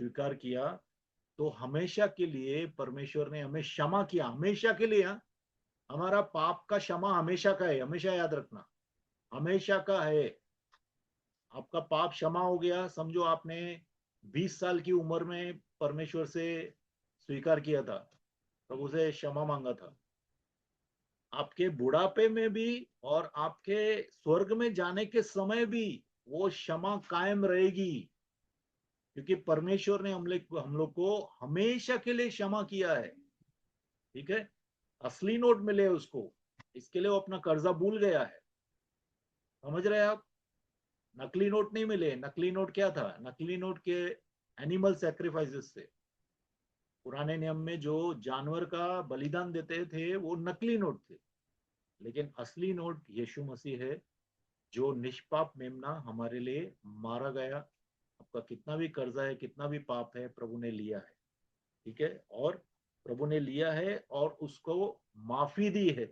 स्वीकार किया तो हमेशा के लिए परमेश्वर ने हमें क्षमा किया, हमेशा के लिए। हमारा पाप का क्षमा हमेशा का है, हमेशा याद रखना, हमेशा का है। आपका पाप क्षमा हो गया, समझो आपने 20 साल की उम्र में परमेश्वर से स्वीकार किया था, प्रभु से क्षमा मांगा था। आपके बुढ़ापे में भी और आपके स्वर्ग में जाने के समय भी वो क्षमा कायम रहेगी, क्योंकि परमेश्वर ने हम लोग को हमेशा के लिए क्षमा किया है। ठीक है, असली नोट मिले उसको, इसके लिए वो अपना कर्जा भूल गया है। समझ रहे हैं आप? नकली नोट नहीं मिले। नकली नोट क्या था? नकली नोट के एनिमल सेक्रीफाइसेस से, पुराने नियम में जो जानवर का बलिदान देते थे वो नकली नोट थे। लेकिन असली नोट यीशु मसीह है, जो निष्पाप मेमना हमारे लिए मारा गया। आपका कितना भी कर्जा है, कितना भी पाप है, प्रभु ने लिया है। ठीक है, और प्रभु ने लिया है और उसको माफी दी है।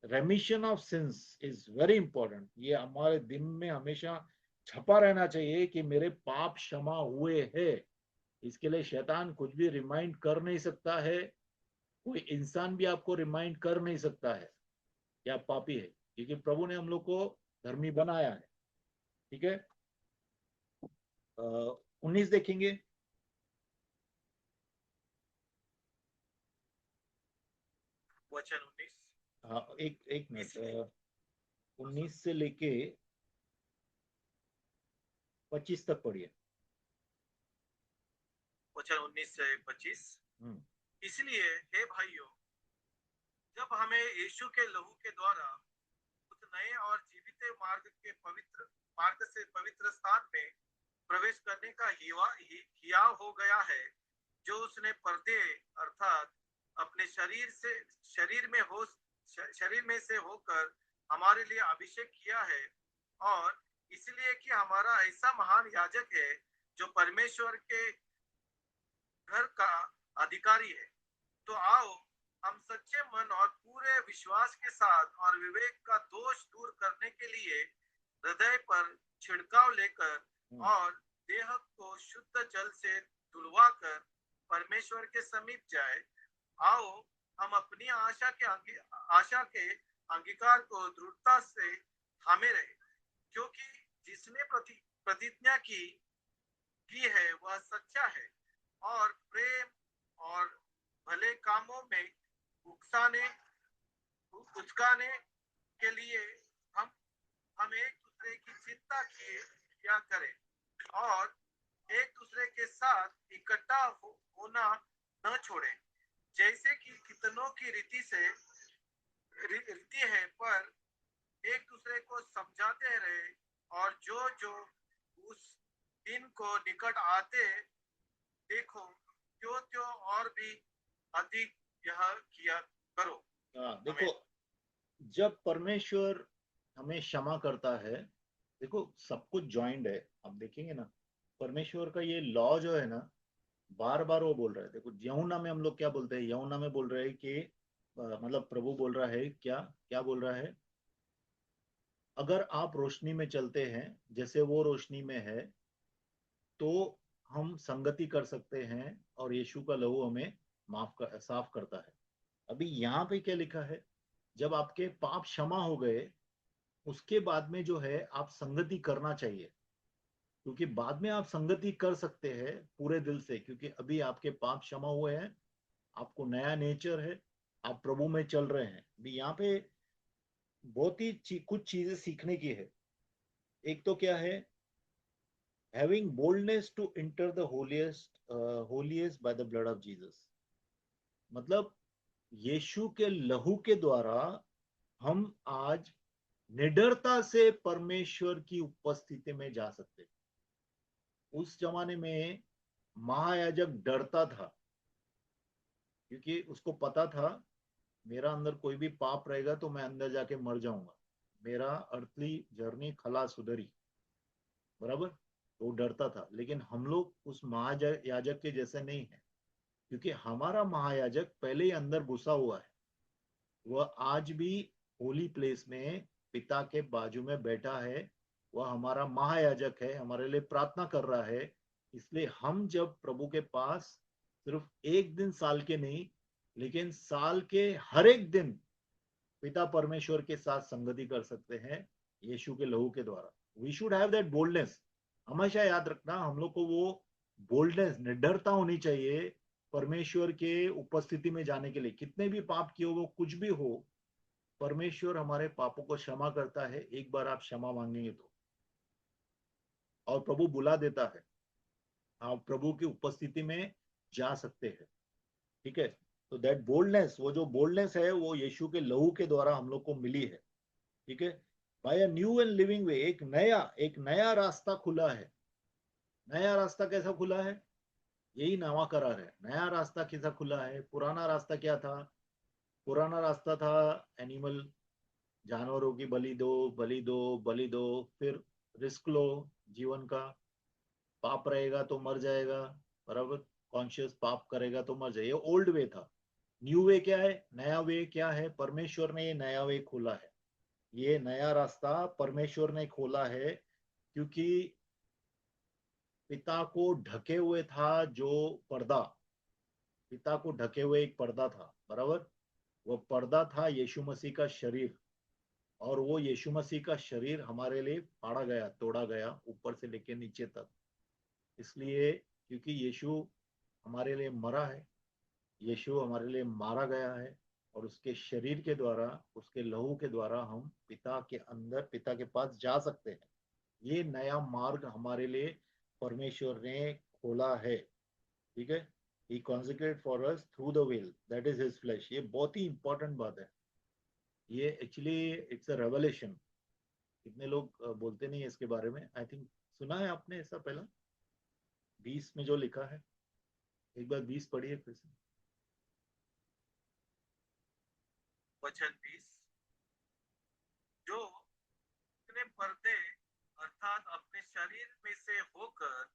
रेमिशन of since is very important. ये हमारे दिल में हमेशा छपा रहना चाहिए कि मेरे पाप क्षमा हुए हैं। इसके लिए शैतान कुछ भी रिमाइंड कर नहीं सकता है, कोई इंसान भी आपको रिमाइंड कर नहीं सकता है कि आप पापी है, क्योंकि प्रभु ने हम लोग को धर्मी बनाया है। ठीक है, 19 देखेंगे। वचन 19। हाँ, एक एक मिनट, 19 से लेके 25 तक पढ़िए। वचन 19 से 25। इसलिए हे भाइयों, जब हमें यीशु के लहू के द्वारा उस नए और जीवित मार्ग से पवित्र स्थान में प्रवेश करने का हिया हो गया है, जो उसने पर्दे अर्थात अपने शरीर में से होकर हमारे लिए अभिषेक किया है, और इसलिए कि हमारा ऐसा महान याजक है जो परमेश्वर के घर का अधिकारी है। तो आओ हम सच्चे मन और पूरे विश्वास के साथ और विवेक का दोष दूर करने के लिए हृदय पर छिड़काव लेकर और देह को शुद्ध जल से धुलवा कर परमेश्वर के समीप जाए। आओ हम अपनी आशा के अंगीकार को दृढ़ता से थामे रहे, क्योंकि जिसने प्रतिज्ञा की है वह सच्चा है, और प्रेम और भले कामों में उकसाने उचकाने के लिए हम हम एक दूसरे की चिंता किया करें, और एक दूसरे के साथ इकट्ठा होना न छोड़ें, जैसे कि कितनों की रीति है, पर एक दूसरे को समझाते रहे, और जो जो उस दिन को निकट आते देखो, त्यों त्यों और भी अधिक यह किया करो। देखो, जब परमेश्वर हमें क्षमा करता है, देखो सब कुछ ज्वाइंट है। आप देखेंगे ना, परमेश्वर का ये लॉ जो है ना, बार बार वो बोल रहा है। देखो यहुना में हम लोग क्या बोलते हैं, यहुना में बोल रहे हैं कि मतलब प्रभु बोल रहा है, क्या क्या बोल रहा है, अगर आप रोशनी में चलते हैं जैसे वो रोशनी में है, तो हम संगति कर सकते हैं और यीशु का लहू हमें साफ करता है। अभी यहाँ पे क्या लिखा है, जब आपके पाप क्षमा हो गए, उसके बाद में जो है आप संगति करना चाहिए, क्योंकि बाद में आप संगति कर सकते हैं पूरे दिल से, क्योंकि अभी आपके पाप क्षमा हुए हैं, आपको नया नेचर है, आप प्रभु में चल रहे हैं। अभी यहाँ पे बहुत ही कुछ चीजें सीखने की है। एक तो क्या है, having boldness to enter the holiest by the blood of Jesus। मतलब यीशु के लहू के द्वारा हम आज निडरता से परमेश्वर की उपस्थिति में जा सकते। उस जमाने में महायाजक डरता था, क्योंकि उसको पता था मेरा अंदर कोई भी पाप रहेगा तो मैं अंदर जाके मर जाऊंगा, मेरा अर्थली जर्नी खलास उधर ही, बराबर। वो डरता था। लेकिन हम लोग उस महायाजक के जैसे नहीं है, क्योंकि हमारा महायाजक पहले ही अंदर घुसा हुआ है। वह आज भी होली प्लेस में पिता के बाजू में बैठा है। वह हमारा महायाजक है, हमारे लिए प्रार्थना कर रहा है। इसलिए हम जब प्रभु के पास सिर्फ एक दिन साल के नहीं, लेकिन साल के हर एक दिन पिता परमेश्वर के साथ संगति कर सकते हैं यीशु के लहू के द्वारा। We should have that boldness. हमेशा याद रखना, हम लोग को वो बोल्डनेस, निडरता होनी चाहिए परमेश्वर के उपस्थिति में जाने के लिए। कितने भी पाप किए हो, वो कुछ भी हो, परमेश्वर हमारे पापों को क्षमा करता है, एक बार आप क्षमा मांगेंगे तो। और प्रभु बुला देता है, आप प्रभु की उपस्थिति में जा सकते हैं। ठीक है, तो दैट बोल्डनेस, वो जो बोल्डनेस है वो यीशु के लहू के द्वारा हम लोग को मिली है। ठीक है, by a new and living way, एक नया रास्ता खुला है। नया रास्ता कैसा खुला है? यही नवा करार है। नया रास्ता कैसा खुला है? पुराना रास्ता क्या था? पुराना रास्ता था एनिमल, जानवरों की बलि दो, बलि दो, बलि दो, फिर रिस्क लो जीवन का, पाप रहेगा तो मर जाएगा, बराबर, कॉन्शियस पाप करेगा तो मर जाएगा। ये ओल्ड वे था। न्यू वे क्या है? नया वे क्या है? परमेश्वर ने ये नया वे खोला है। ये नया रास्ता परमेश्वर ने खोला है, क्योंकि पिता को ढके हुए था जो पर्दा, पिता को ढके हुए एक पर्दा था, बराबर। वो पर्दा था यीशु मसीह का शरीर, और वो यीशु मसीह का शरीर हमारे लिए फाड़ा गया, तोड़ा गया, ऊपर से लेके नीचे तक। इसलिए क्योंकि यीशु हमारे लिए मरा है, यीशु हमारे लिए मारा गया है, और उसके शरीर के द्वारा, उसके लहू के द्वारा हम पिता के अंदर, पिता के पास जा सकते हैं। ये नया मार्ग हमारे लिए परमेश्वर ने खोला है। ठीक है, he consecrated for us through the veil, that is his flesh। ये बहुत ही इंपॉर्टेंट बात है। ये एक्चुअली इट्स अ रेवलेशन। कितने लोग बोलते नहीं है इसके बारे में। आई थिंक सुना है आपने ऐसा पहला, 20 में जो लिखा है, एक बार 20 पढ़िए फिर से। वचन 20, जो अपने पर्दे अर्थात अपने शरीर में से होकर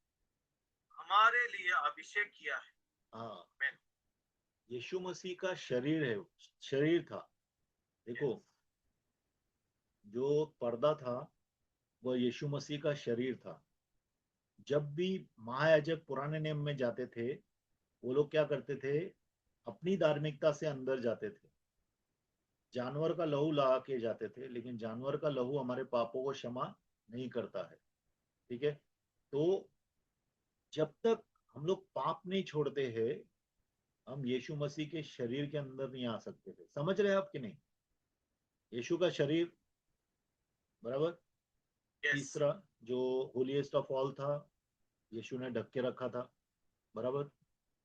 हमारे लिए अभिषेक किया है। हाँ, आमीन। यीशु मसीह का शरीर है, शरीर था। देखो, जो पर्दा था वो यीशु मसीह का शरीर था। जब भी महायाजक पुराने नियम में जाते थे, वो लोग क्या करते थे? अपनी धार्मिकता से अंदर जाते थे, जानवर का लहू ला के जाते थे, लेकिन जानवर का लहू हमारे पापों को क्षमा नहीं करता है। ठीक है, तो जब तक हम लोग पाप नहीं छोड़ते हैं, हम यीशु मसीह के शरीर के अंदर नहीं आ सकते थे। समझ रहे हैं आप कि नहीं? यीशु का शरीर, बराबर। यस। तीसरा, जो होलीएस्ट ऑफ ऑल था, यीशु ने ढक के रखा था, बराबर।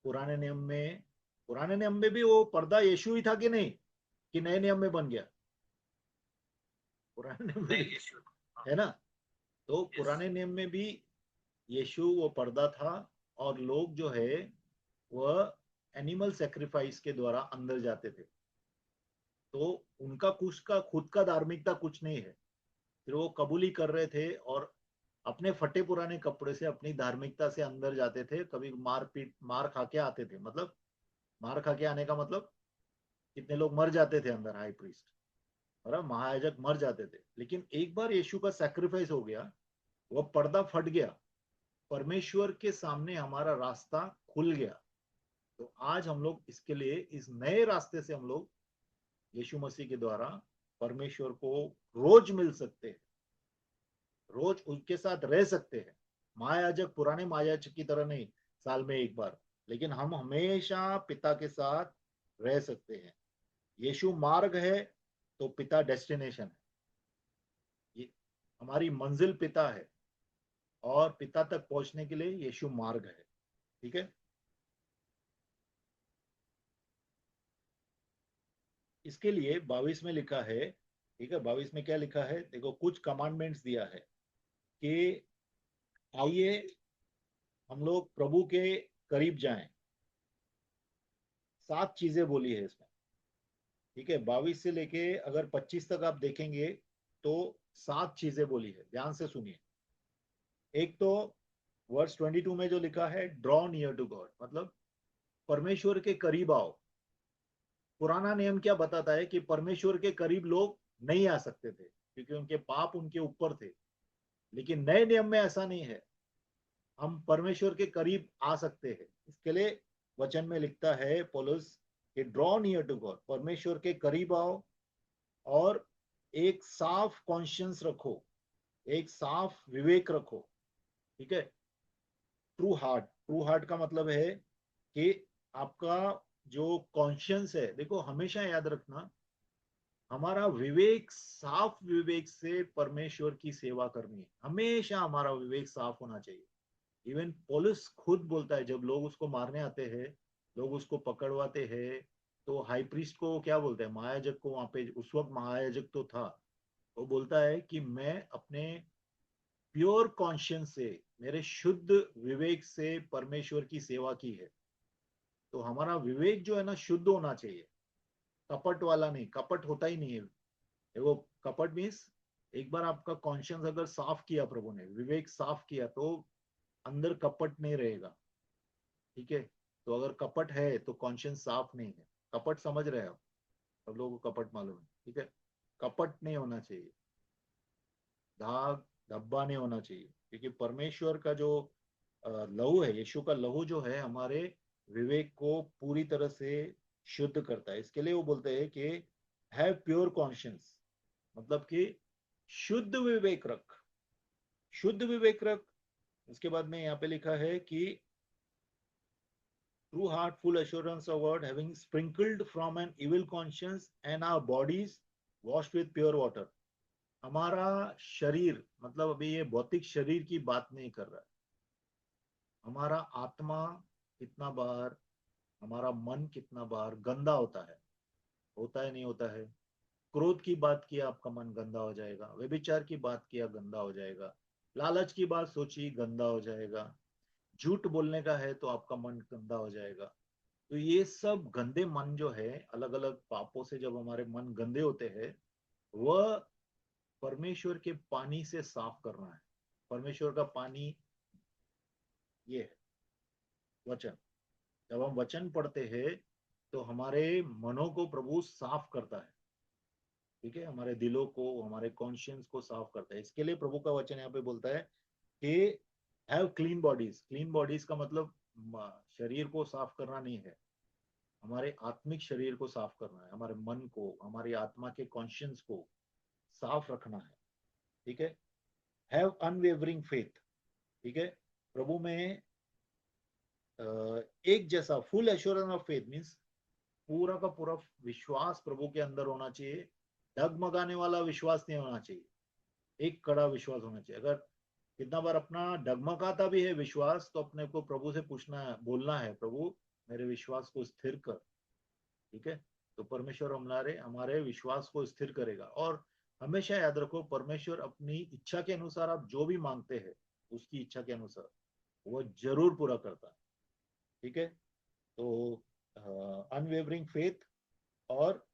पुराने नियम में, पुराने नियम में भी वो पर्दा यीशु ही था कि नहीं, कि नए नियम में बन गया? पुराने नियम में नहीं, भी यीशु। है ना। तो यस। पुराने नियम में भी यीशु वो पर्दा था, और लोग जो है वह एनिमल सेक्रीफाइस के द्वारा अंदर जाते थे। तो उनका कुछ का खुद का धार्मिकता कुछ नहीं है, फिर वो कबूली कर रहे थे, और अपने फटे पुराने कपड़े से, अपनी धार्मिकता से अंदर जाते थे। कभी मार पीट, मार खा के आते थे, मतलब मार खा के आने का मतलब, कितने लोग मर जाते थे अंदर, हाई प्रीस्ट और महायाजक मर जाते थे। लेकिन एक बार यीशु का सैक्रिफाइस हो गया, वो पर्दा फट गया, परमेश्वर के सामने हमारा रास्ता खुल गया। तो आज हम लोग इसके लिए, इस नए रास्ते से हम लोग यीशु मसीह के द्वारा परमेश्वर को रोज मिल सकते हैं, रोज उनके साथ रह सकते हैं। महायाजक, पुराने महायाजक की तरह नहीं, साल में एक बार, लेकिन हम हमेशा पिता के साथ रह सकते हैं। यीशु मार्ग है, तो पिता डेस्टिनेशन है। ये हमारी मंजिल पिता है, और पिता तक पहुंचने के लिए यीशु मार्ग है। ठीक है, इसके लिए 22 में लिखा है। ठीक है, 22 में क्या लिखा है? देखो, कुछ कमांडमेंट्स दिया है कि आइए हम लोग प्रभु के करीब जाएं। 7 चीजें बोली है इसमें। ठीक है, 22 से लेके अगर 25 तक आप देखेंगे तो 7 चीजें बोली है, ध्यान से सुनिए। एक तो वर्स 22 में जो लिखा है, ड्रॉ नियर टू गॉड, मतलब परमेश्वर के करीब आओ। पुराना नियम क्या बताता है? कि परमेश्वर के करीब लोग नहीं आ सकते थे, क्योंकि उनके पाप उनके ऊपर थे। लेकिन नए नियम में ऐसा नहीं है। हम परमेश्वर के करीब आ सकते हैं। इसके लिए वचन में लिखता है पौलुस कि ड्रॉ नियर टू गॉड, परमेश्वर के करीब आओ और एक साफ कॉन्शियंस रखो, एक साफ विवेक रखो। ठीक है, ट्रू हार्ट, ट्रू हार्ट का मतलब है कि आपका जो कॉन्शियंस है, देखो हमेशा याद रखना, हमारा विवेक, साफ विवेक से परमेश्वर की सेवा करनी है। हमेशा हमारा विवेक साफ होना चाहिए। इवन पौलुस खुद बोलता है, जब लोग उसको मारने आते हैं, लोग उसको पकड़वाते हैं, तो हाई प्रीस्ट को क्या बोलते हैं, महायाजक को, वहां पे उस वक्त महायाजक तो था, वो बोलता है कि मैं अपने प्योर कॉन्शियंस से, मेरे शुद्ध विवेक से परमेश्वर की सेवा की है। तो हमारा विवेक जो है ना, शुद्ध होना चाहिए, कपट वाला नहीं। कपट होता ही नहीं है। देखो, कपट मीन्स एक बार आपका कॉन्शियंस अगर साफ किया प्रभु ने, विवेक साफ किया, तो अंदर कपट नहीं रहेगा। ठीक है, तो अगर कपट है तो कॉन्शियंस साफ नहीं है। कपट समझ रहे हो, सब लोगों को कपट मालूम है। ठीक है, कपट नहीं होना चाहिए, दाग धब्बा नहीं होना चाहिए, क्योंकि परमेश्वर का जो लहू है, यीशु का लहू जो है, हमारे विवेक को पूरी तरह से शुद्ध करता है। इसके लिए वो बोलते हैं कि हैव प्योर कॉन्शियंस, मतलब कि शुद्ध विवेक रख, शुद्ध विवेक रख। उसके बाद में यहाँ पे लिखा है कि true heart, full assurance of word, having sprinkled from an evil conscience and our bodies washed with pure water। हमारा शरीर, मतलब अभी ये भौतिक शरीर की बात नहीं कर रहा है, हमारा आत्मा कितना बार, हमारा मन कितना बार गंदा होता है नहीं होता है। क्रोध की बात किया, आपका मन गंदा हो जाएगा। व्यभिचार की बात किया, गंदा हो जाएगा। लालच की बात सोची, गंदा हो जाएगा। झूठ बोलने का है तो आपका मन गंदा हो जाएगा। तो ये सब गंदे मन जो है, अलग अलग पापों से जब हमारे मन गंदे होते हैं, वह परमेश्वर के पानी से साफ करना है। परमेश्वर का पानी ये है वचन। जब हम वचन पढ़ते हैं तो हमारे मनों को प्रभु साफ करता है। ठीक है, हमारे दिलों को, हमारे कॉन्शियंस को साफ करता है। इसके लिए प्रभु का वचन यहाँ पे बोलता है कि have clean bodies. Clean bodies का मतलब शरीर को साफ करना नहीं है, हमारे आत्मिक शरीर को साफ करना है, हमारे मन को, हमारी आत्मा के कॉन्शियंस को साफ रखना है। ठीक है, हैव अनवेवरिंग फेथ। ठीक है, प्रभु में एक जैसा, full assurance of faith means पूरा का पूरा विश्वास प्रभु के अंदर होना चाहिए। डगमगाने वाला विश्वास नहीं होना चाहिए, एक कड़ा विश्वास होना चाहिए। अगर कितना बार अपना डगमगाता भी है विश्वास, तो अपने को प्रभु से पूछना है, बोलना है, प्रभु मेरे विश्वास को स्थिर कर। ठीक है, तो परमेश्वर हमारे हमारे विश्वास को स्थिर करेगा। और हमेशा याद रखो, परमेश्वर अपनी इच्छा के अनुसार आप जो भी मांगते हैं, उसकी इच्छा के अनुसार वो जरूर पूरा करता है। ठीक है, तो अनवेवरिंग फेथ और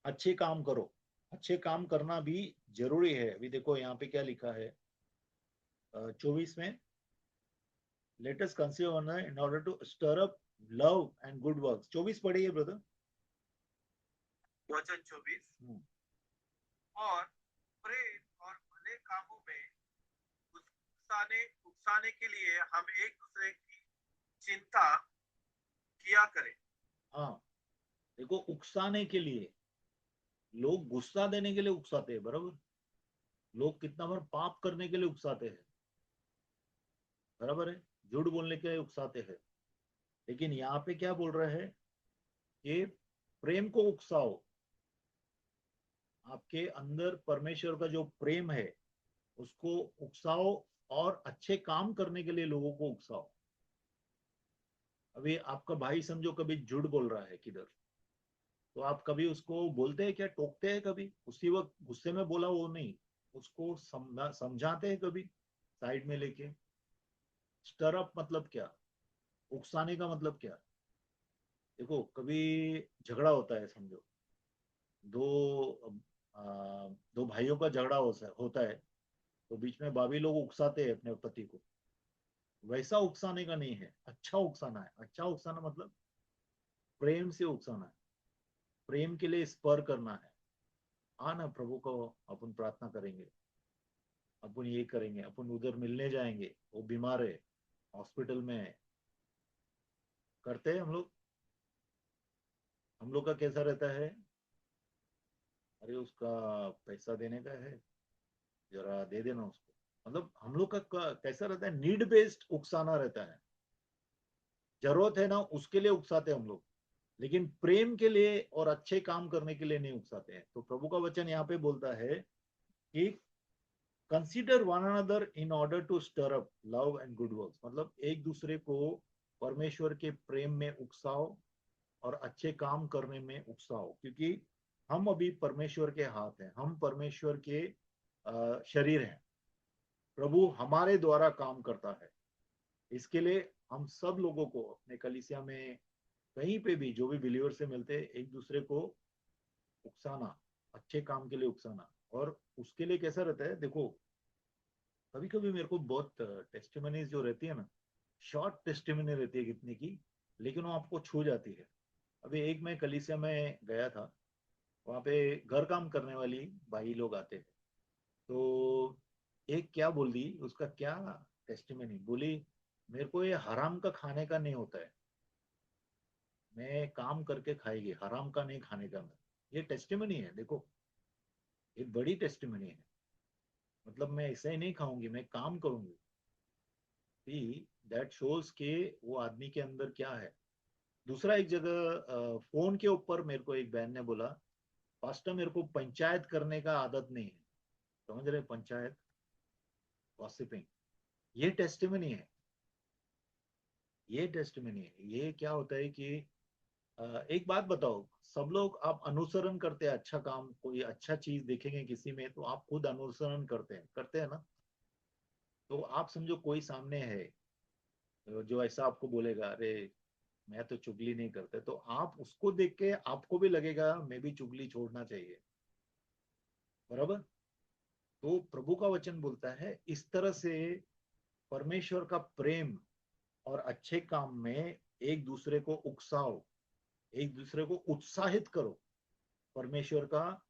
अच्छे काम करो। अच्छे काम करना भी जरूरी है। अभी देखो यहाँ पे क्या लिखा है 24 में, latest consider in order to stir up love and good works. 24 पढ़िए ब्रदर। वचन 24, और प्रेम और भले कामों में उकसाने उकसाने के लिए हम एक दूसरे की चिंता किया करें। हाँ, देखो, उकसाने के लिए, लोग गुस्सा देने के लिए उकसाते हैं, बराबर। लोग कितना बार पाप करने के लिए उकसाते हैं, बराबर है, झूठ बोलने के लिए उकसाते हैं। लेकिन यहाँ पे क्या बोल रहे हैं कि प्रेम को उकसाओ। आपके अंदर परमेश्वर का जो प्रेम है उसको उकसाओ, और अच्छे काम करने के लिए लोगों को उकसाओ। अभी आपका भाई समझो कभी झूठ बोल रहा है किधर, तो आप कभी उसको बोलते हैं क्या, टोकते हैं कभी, उसी वक्त गुस्से में बोला वो नहीं, उसको समझाते हैं कभी साइड में लेके। स्टर अप मतलब क्या, उकसाने का मतलब क्या। देखो, कभी झगड़ा होता है, समझो दो दो भाइयों का झगड़ा होता है, तो बीच में भाभी लोग उकसाते हैं अपने पति को। वैसा उकसाने का नहीं है, अच्छा उकसाना है। अच्छा उकसाना मतलब प्रेम से उकसाना है, प्रेम के लिए स्पर करना है। हाँ ना, प्रभु को अपन प्रार्थना करेंगे। अपन ये करेंगे, अपन उधर मिलने जाएंगे, वो बीमार है, हॉस्पिटल में है, करते हैं हम लोग का कैसा रहता है, अरे उसका पैसा देने का है, जरा दे देना उसको। मतलब हम लोग का कैसा रहता है, नीड बेस्ड उकसाना रहता है, जरूरत है ना उसके लिए उकसाते हैं हम लोग, लेकिन प्रेम के लिए और अच्छे काम करने के लिए नहीं उकसाते हैं। तो प्रभु का वचन यहाँ पे बोलता है कि consider one another in order to stir up love and good works, मतलब एक दूसरे को परमेश्वर के प्रेम में उकसाओ और अच्छे काम करने में उकसाओ, क्योंकि हम अभी परमेश्वर के हाथ हैं, हम परमेश्वर के शरीर हैं, प्रभु हमारे द्वारा काम करता है। इसके लिए हम सब लोगों को अपने कलीसिया में कहीं पे भी जो भी बिलीवर से मिलते हैं, एक दूसरे को उकसाना, अच्छे काम के लिए उकसाना। और उसके लिए कैसा रहता है, देखो कभी कभी मेरे को बहुत टेस्टिमनीज जो रहती है ना, शॉर्ट टेस्टिमनी रहती है कितने की, लेकिन वो आपको छू जाती है। अभी एक मैं कलीसिया में गया था, वहाँ पे घर काम करने वाली भाई लोग आते हैं, तो एक क्या बोल दी, उसका क्या टेस्टिमनी बोली, मेरे को ये हराम का खाने का नहीं होता है, मैं काम करके खाएगी, हराम का नहीं खाने का। मैं, ये टेस्टिमनी है, देखो ये बड़ी टेस्टिमनी है, मतलब मैं ऐसा ही नहीं खाऊंगी, मैं काम करूंगी। दैट शोज के वो आदमी के अंदर क्या है। दूसरा एक जगह फोन के ऊपर मेरे को एक बहन ने बोला, पास्टर मेरे को पंचायत करने का आदत नहीं है। समझ रहे, पंचायत, गॉसिपिंग, ये टेस्टिमनी है, ये टेस्टिमनी है। ये क्या होता है कि एक बात बताओ, सब लोग आप अनुसरण करते हैं, अच्छा काम कोई अच्छा चीज देखेंगे किसी में तो आप खुद अनुसरण करते हैं ना। तो आप समझो कोई सामने है जो ऐसा आपको बोलेगा, अरे मैं तो चुगली नहीं करते, तो आप उसको देख के आपको भी लगेगा मैं भी चुगली छोड़ना चाहिए, बराबर। तो प्रभु का वचन बोलता है इस तरह से परमेश्वर का प्रेम और अच्छे काम में एक दूसरे को उकसाओ, एक दूसरे को उत्साहित करो, परमेश्वर का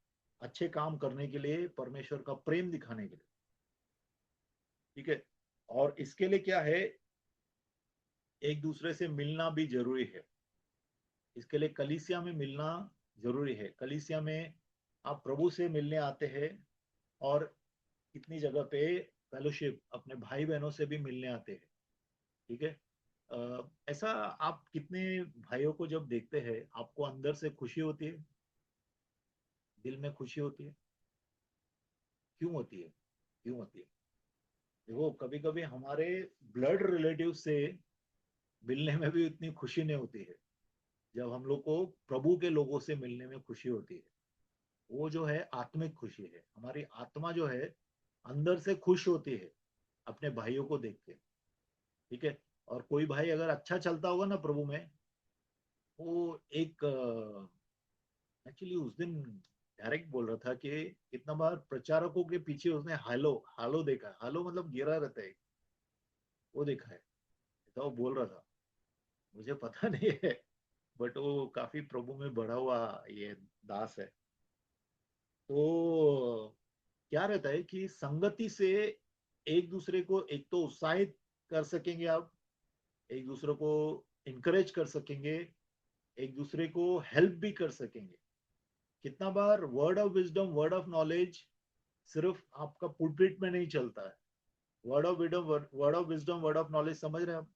अच्छे काम करने के लिए, परमेश्वर का प्रेम दिखाने के लिए। ठीक है, और इसके लिए क्या है, एक दूसरे से मिलना भी जरूरी है। इसके लिए कलीसिया में मिलना जरूरी है। कलीसिया में आप प्रभु से मिलने आते हैं, और कितनी जगह पे फेलोशिप अपने भाई बहनों से भी मिलने आते हैं। ठीक है, ऐसा आप कितने भाइयों को जब देखते हैं आपको अंदर से खुशी होती है, दिल में खुशी होती है। क्यों होती है, क्यों होती है? देखो कभी कभी हमारे ब्लड रिलेटिव से मिलने में भी इतनी खुशी नहीं होती है, जब हम लोग को प्रभु के लोगों से मिलने में खुशी होती है। वो जो है आत्मिक खुशी है, हमारी आत्मा जो है अंदर से खुश होती है अपने भाइयों को देख के। ठीक है, और कोई भाई अगर अच्छा चलता होगा ना प्रभु में, वो एक एक्चुअली उस दिन डायरेक्ट बोल रहा था कि कितना बार प्रचारकों के पीछे उसने हालो हालो देखा है, हालो मतलब गिरा रहता है, वो देखा है, ऐसा वो बोल रहा था। मुझे पता नहीं है, बट वो काफी प्रभु में बढ़ा हुआ ये दास है। तो क्या रहता है कि संगति से एक दूसरे को एक तो उत्साहित कर सकेंगे आप, एक दूसरे को इनकरेज कर सकेंगे, एक दूसरे को हेल्प भी कर सकेंगे। कितना बार word of wisdom, word of knowledge सिर्फ आपका पुलपिट में नहीं चलता है। Word of wisdom, word of wisdom, word of knowledge, समझ रहे हैं आप?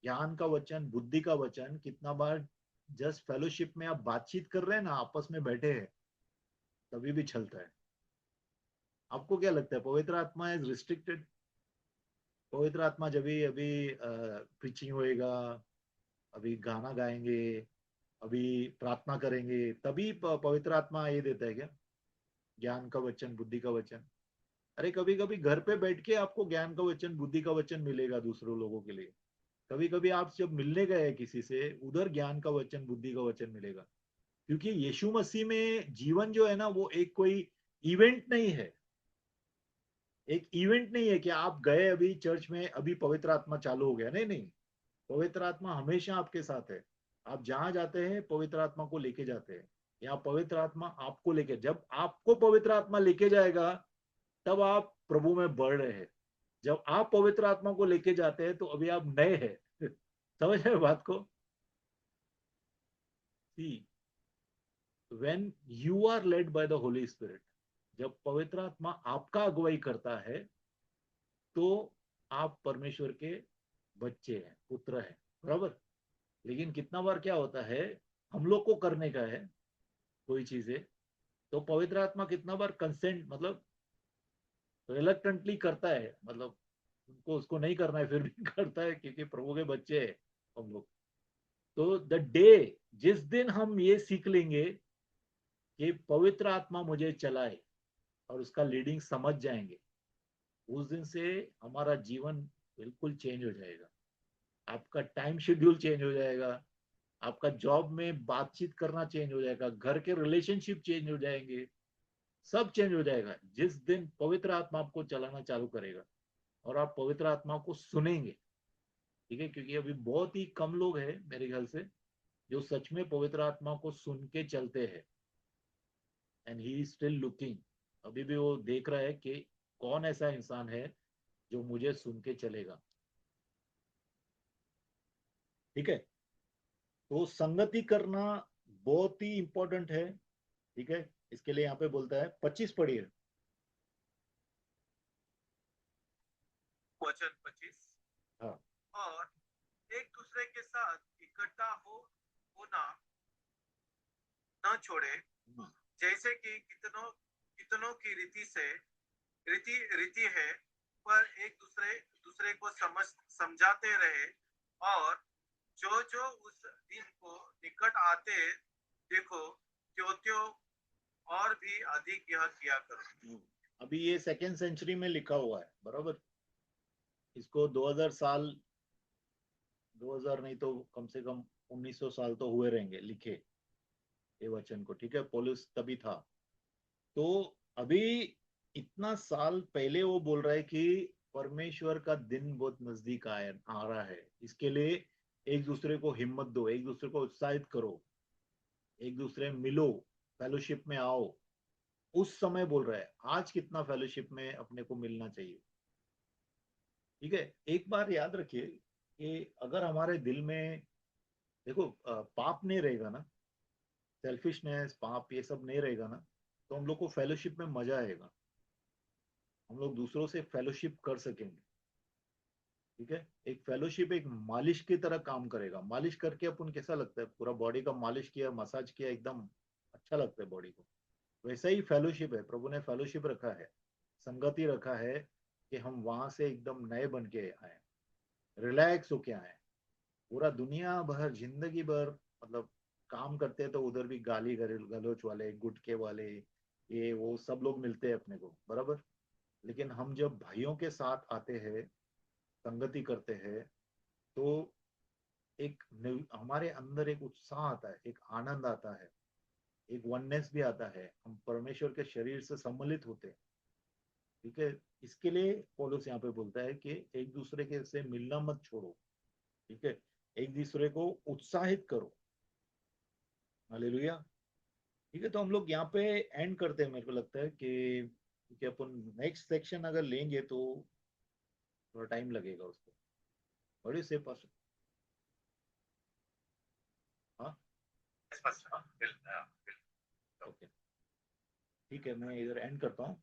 ज्ञान का वचन, बुद्धि का वचन, कितना बार जस्ट फेलोशिप में आप बातचीत कर रहे हैं ना, आपस में बैठे हैं, तभी भी चलता है। आपको क्या लगता है, पवित्र आत्मा इज रिस्ट्रिक्टेड? पवित्र आत्मा जब भी अभी प्रीचिंग होएगा, अभी गाना गाएंगे, अभी प्रार्थना करेंगे, तभी पवित्र आत्मा ये देता है क्या, ज्ञान का वचन, बुद्धि का वचन? अरे कभी कभी घर पे बैठ के आपको ज्ञान का वचन, बुद्धि का वचन मिलेगा दूसरों लोगों के लिए। कभी कभी आप जब मिलने गए किसी से, उधर ज्ञान का वचन, बुद्धि का वचन मिलेगा। क्योंकि यीशु मसीह में जीवन जो है ना, वो एक कोई इवेंट नहीं है। एक इवेंट नहीं है कि आप गए अभी चर्च में, अभी पवित्र आत्मा चालू हो गया, नहीं नहीं। पवित्र आत्मा हमेशा आपके साथ है। आप जहां जाते हैं पवित्र आत्मा को लेके जाते हैं, या पवित्र आत्मा आपको लेके, जब आपको पवित्र आत्मा लेके जाएगा तब आप प्रभु में बढ़ रहे हैं। जब आप पवित्र आत्मा को लेके जाते हैं तो अभी आप नए हैं। समझ रहे हो बात को? See, when you are led by the holy spirit, जब पवित्र आत्मा आपका अगुवाई करता है तो आप परमेश्वर के बच्चे हैं, पुत्र हैं, बराबर। लेकिन कितना बार क्या होता है, हम लोग को करने का है कोई चीजें, तो पवित्र आत्मा कितना बार कंसेंट मतलब रिलक्टेंटली करता है, मतलब उनको उसको नहीं करना है फिर भी करता है, क्योंकि प्रभु के बच्चे हैं हम लोग। तो द डे, जिस दिन हम ये सीख लेंगे कि पवित्र आत्मा मुझे चलाए और उसका लीडिंग समझ जाएंगे, उस दिन से हमारा जीवन बिल्कुल चेंज हो जाएगा। आपका टाइम शेड्यूल चेंज हो जाएगा, आपका जॉब में बातचीत करना चेंज हो जाएगा, घर के रिलेशनशिप चेंज हो जाएंगे, सब चेंज हो जाएगा जिस दिन पवित्र आत्मा आपको चलाना चालू करेगा और आप पवित्र आत्मा को सुनेंगे। ठीक है, क्योंकि अभी बहुत ही कम लोग हैं मेरे ख्याल से जो सच में पवित्र आत्मा को सुन के चलते हैं। And he is still looking, अभी भी वो देख रहा है कि कौन ऐसा इंसान है जो मुझे सुन के चलेगा। ठीक है, तो संगति करना बहुत ही इंपॉर्टेंट है। ठीक है, इसके लिए यहाँ पे बोलता है 25 पढ़िए। वचन 25। हाँ। और एक दूसरे के साथ इकट्ठा होना न छोड़े, जैसे कि कितनों कितनों की रीति है, पर एक दूसरे दूसरे को समझाते रहे, और जो जो उस दिन को निकट आते देखो, त्यों त्यों और भी अधिक यह किया करो। अभी ये सेकेंड सेंचुरी में लिखा हुआ है, बराबर। इसको 2000 साल, 2000 नहीं तो कम से कम 1900 साल तो हुए रहेंगे लिखे ये वचन को। ठीक है, पौलुस तभी था। तो अभी इतना साल पहले वो बोल रहा है कि परमेश्वर का दिन बहुत नजदीक आ रहा है, इसके लिए एक दूसरे को हिम्मत दो, एक दूसरे को उत्साहित करो, एक दूसरे मिलो, फेलोशिप में आओ। उस समय बोल रहा है, आज कितना फेलोशिप में अपने को मिलना चाहिए। ठीक है, एक बार याद रखिए कि अगर हमारे दिल में देखो पाप नहीं रहेगा ना, सेल्फिशनेस पाप ये सब नहीं रहेगा ना, तो हम लोग को फेलोशिप में मजा आएगा, हम लोग दूसरों से फेलोशिप कर सकेंगे। ठीक है, एक फेलोशिप एक मालिश की तरह काम करेगा। मालिश करके अपन कैसा लगता है, पूरा बॉडी का मालिश किया, मसाज किया, एकदम अच्छा लगता है बॉडी को। वैसा ही फेलोशिप है, प्रभु ने फेलोशिप रखा है, संगति रखा है कि हम वहां से एकदम नए बन के आए, रिलैक्स होके आए। पूरा दुनिया भर जिंदगी भर मतलब काम करते हैं तो उधर भी गाली गलोच वाले, गुटके वाले, ये वो सब लोग मिलते हैं अपने को, बराबर। लेकिन हम जब भाइयों के साथ आते हैं, संगति करते हैं, तो एक हमारे अंदर एक उत्साह आता है, एक आनंद आता है, एक वननेस भी आता है, हम परमेश्वर के शरीर से सम्मिलित होते हैं। ठीक है, इसके लिए पौलुस यहाँ पे बोलता है कि एक दूसरे के से मिलना मत छोड़ो। ठीक है, एक दूसरे को उत्साहित करो। हालेलुया। ठीक है, तो हम लोग यहाँ पे एंड करते हैं। मेरे को लगता है कि अपन नेक्स्ट सेक्शन अगर लेंगे तो थोड़ा टाइम लगेगा उसको। बड़ी से पास। हाँ, ओके, ठीक है, मैं इधर एंड करता हूँ।